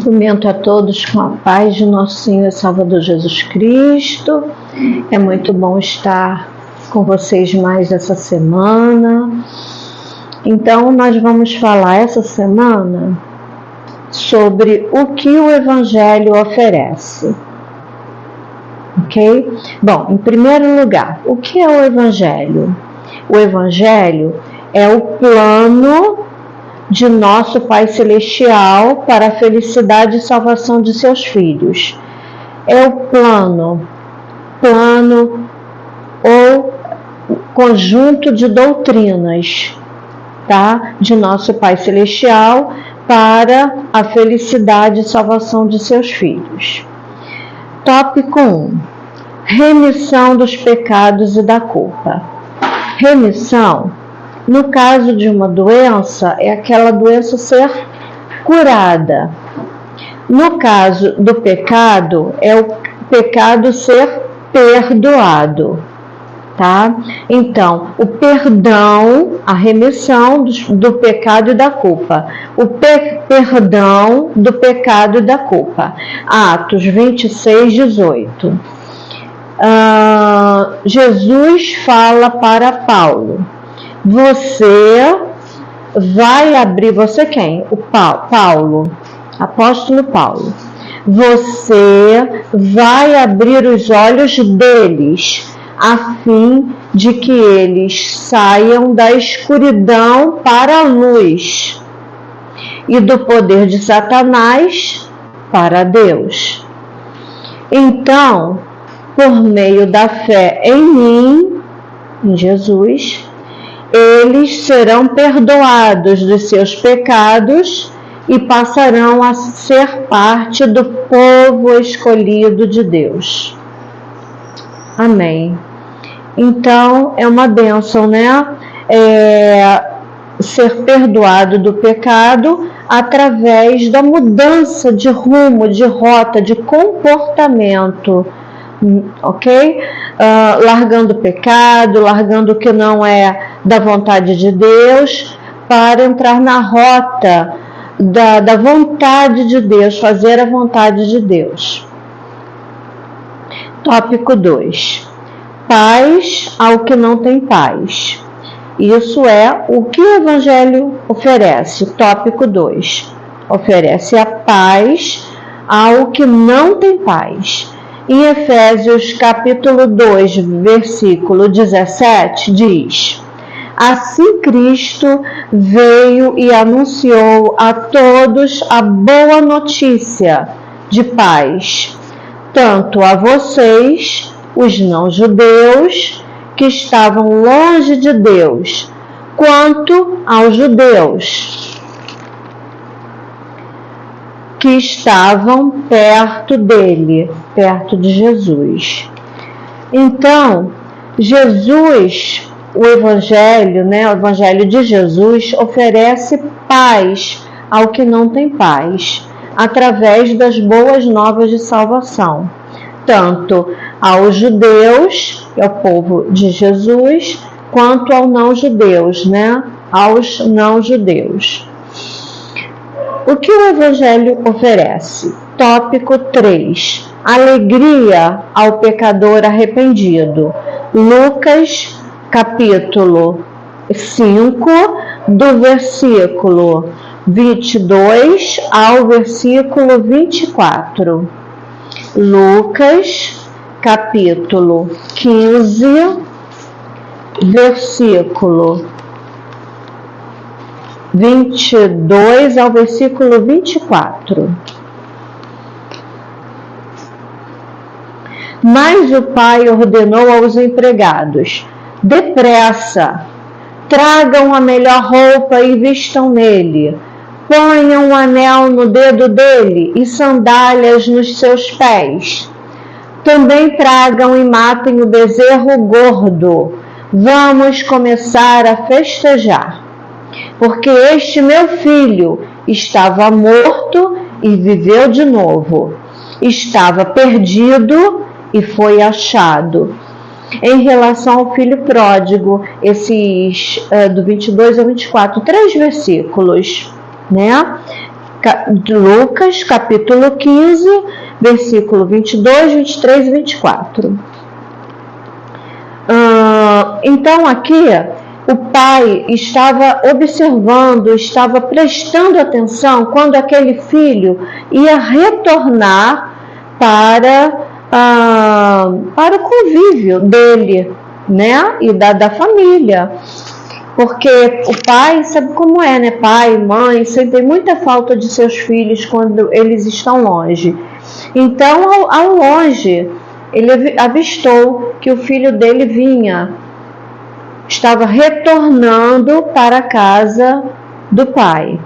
Cumprimento a todos com a paz de nosso Senhor e Salvador Jesus Cristo. É muito bom estar com vocês mais essa semana. Então, nós vamos falar essa semana sobre o que o Evangelho oferece. Ok? Bom, em primeiro lugar, o que é o Evangelho? O Evangelho é o plano de nosso Pai Celestial para a felicidade e salvação de seus filhos. É o plano ou conjunto de doutrinas, tá? De nosso Pai Celestial para a felicidade e salvação de seus filhos. Tópico 1. Remissão dos pecados e da culpa. Remissão, no caso de uma doença, é aquela doença ser curada. No caso do pecado, é o pecado ser perdoado, tá? Então, o perdão, a remissão do pecado e da culpa. O perdão do pecado e da culpa. Atos 26, 18. Jesus fala para Paulo: você vai abrir, você quem? O Paulo, apóstolo Paulo. Você vai abrir os olhos deles, a fim de que eles saiam da escuridão para a luz e do poder de Satanás para Deus. Então, por meio da fé em mim, em Jesus, eles serão perdoados dos seus pecados e passarão a ser parte do povo escolhido de Deus. Amém. Então, é uma bênção, né? Ser perdoado do pecado através da mudança de rumo, de rota, de comportamento, ok? Largando o pecado, largando o que não é da vontade de Deus, para entrar na rota da vontade de Deus, fazer a vontade de Deus. Tópico 2. Paz ao que não tem paz. Isso é o que o Evangelho oferece. Tópico 2. Oferece a paz ao que não tem paz. Em Efésios capítulo 2, versículo 17, diz: assim Cristo veio e anunciou a todos a boa notícia de paz, tanto a vocês, os não-judeus, que estavam longe de Deus, quanto aos judeus, que estavam perto dele, perto de Jesus. Então, Jesus, o Evangelho, né, o Evangelho de Jesus oferece paz ao que não tem paz, através das boas novas de salvação, tanto aos judeus, que é o povo de Jesus, quanto aos não-judeus, né, aos não-judeus. O que o Evangelho oferece? Tópico 3. Alegria ao pecador arrependido. Lucas, capítulo 5, do versículo 22 ao versículo 24. Lucas, capítulo 15, versículo 22 ao versículo 24. Mas o pai ordenou aos empregados: depressa, tragam a melhor roupa e vistam nele, ponham um anel no dedo dele e sandálias nos seus pés. Também tragam e matem o bezerro gordo. Vamos começar a festejar. Porque este meu filho estava morto e viveu de novo. Estava perdido e foi achado. Em relação ao filho pródigo, esses do 22 ao 24, 3 versículos, né? de Lucas, capítulo 15, versículo 22, 23 e 24. Então aqui o pai estava observando, estava prestando atenção quando aquele filho ia retornar para o convívio dele, né? E da família. Porque o pai, sabe como é, né? Pai, mãe, sentem muita falta de seus filhos quando eles estão longe. Então, ao longe, ele avistou que o filho dele estava retornando para a casa do pai.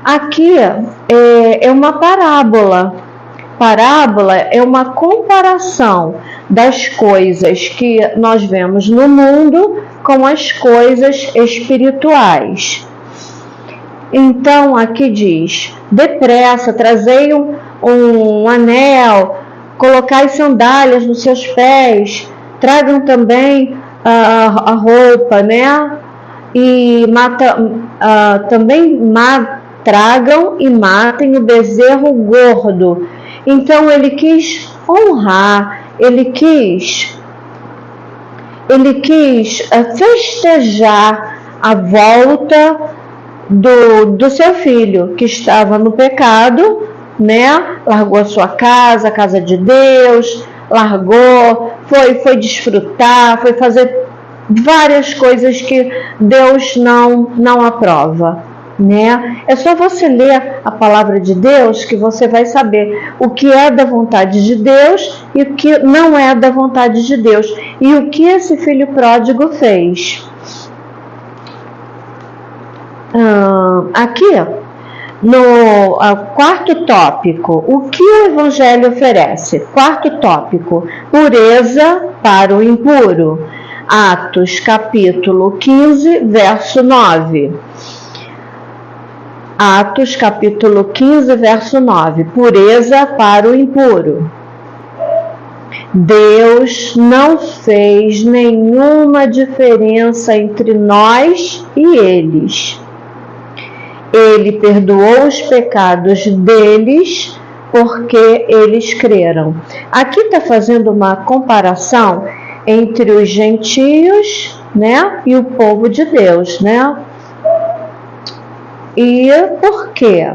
Aqui é uma parábola. Parábola é uma comparação das coisas que nós vemos no mundo com as coisas espirituais. Então aqui diz: depressa, trazei um anel, colocai sandálias nos seus pés, tragam também a roupa, né? E tragam e matem o bezerro gordo. Então ele quis honrar, ele quis festejar a volta do seu filho, que estava no pecado, né? Largou a sua casa, a casa de Deus, largou, foi desfrutar, foi fazer várias coisas que Deus não aprova, né? É só você ler a palavra de Deus que você vai saber o que é da vontade de Deus e o que não é da vontade de Deus, e o que esse filho pródigo fez. Aqui no quarto tópico, o que o Evangelho oferece? Quarto tópico: pureza para o impuro. Atos capítulo 15, verso 9. Atos capítulo 15, verso 9. Pureza para o impuro. Deus não fez nenhuma diferença entre nós e eles. Ele perdoou os pecados deles porque eles creram. Aqui está fazendo uma comparação entre os gentios, né, e o povo de Deus, né? E por quê?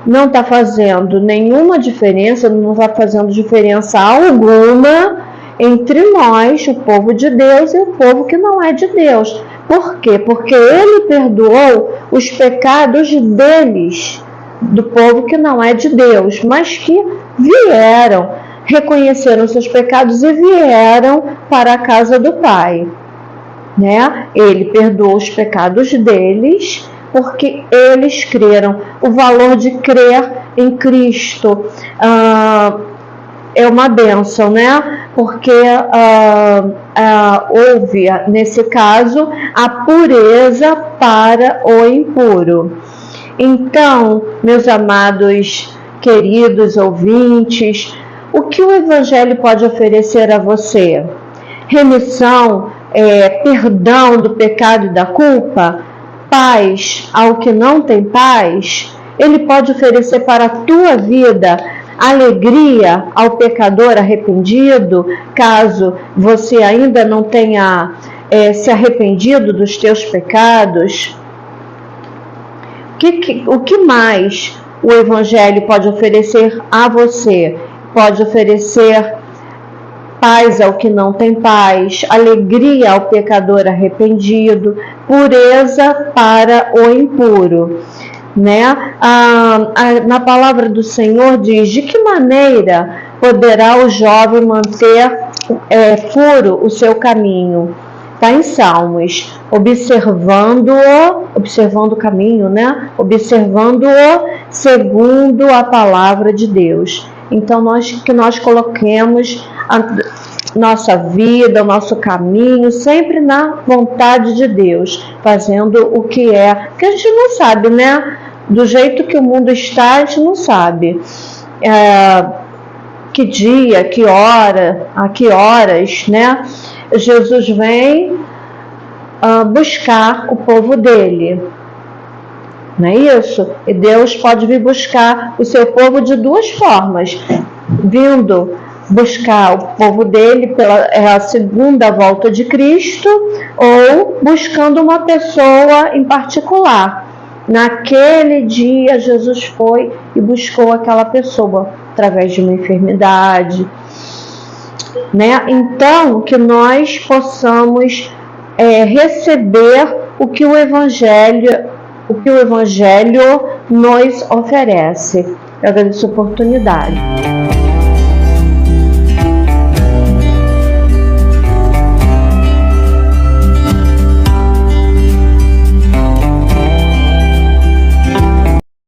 Não está fazendo nenhuma diferença, não está fazendo diferença alguma entre nós, o povo de Deus, e o povo que não é de Deus. Por quê? Porque ele perdoou os pecados deles, do povo que não é de Deus, mas que vieram, reconheceram seus pecados e vieram para a casa do Pai, né? Ele perdoou os pecados deles porque eles creram. O valor de crer em Cristo é uma bênção, né? Porque houve, nesse caso, a pureza para o impuro. Então, meus amados, queridos ouvintes, o que o Evangelho pode oferecer a você? Remissão, perdão do pecado e da culpa? Paz ao que não tem paz? Ele pode oferecer para a tua vida alegria ao pecador arrependido, caso você ainda não tenha se arrependido dos teus pecados? O que mais o Evangelho pode oferecer a você? Pode oferecer paz ao que não tem paz, alegria ao pecador arrependido, pureza para o impuro, né? Na palavra do Senhor diz: de que maneira poderá o jovem manter puro o seu caminho? Está em Salmos: observando o caminho, né? Observando-o segundo a palavra de Deus. Então, que nós coloquemos a nossa vida, o nosso caminho, sempre na vontade de Deus, fazendo o que é. Porque a gente não sabe, né? Do jeito que o mundo está, a gente não sabe que dia, que hora, a que horas, né? Jesus vem buscar o povo dele. Não é isso? E Deus pode vir buscar o seu povo de duas formas, vindo buscar o povo dele pela segunda volta de Cristo, ou buscando uma pessoa em particular. Naquele dia Jesus foi e buscou aquela pessoa através de uma enfermidade, né? Então, que nós possamos receber o que o Evangelho nos oferece. Eu agradeço a oportunidade.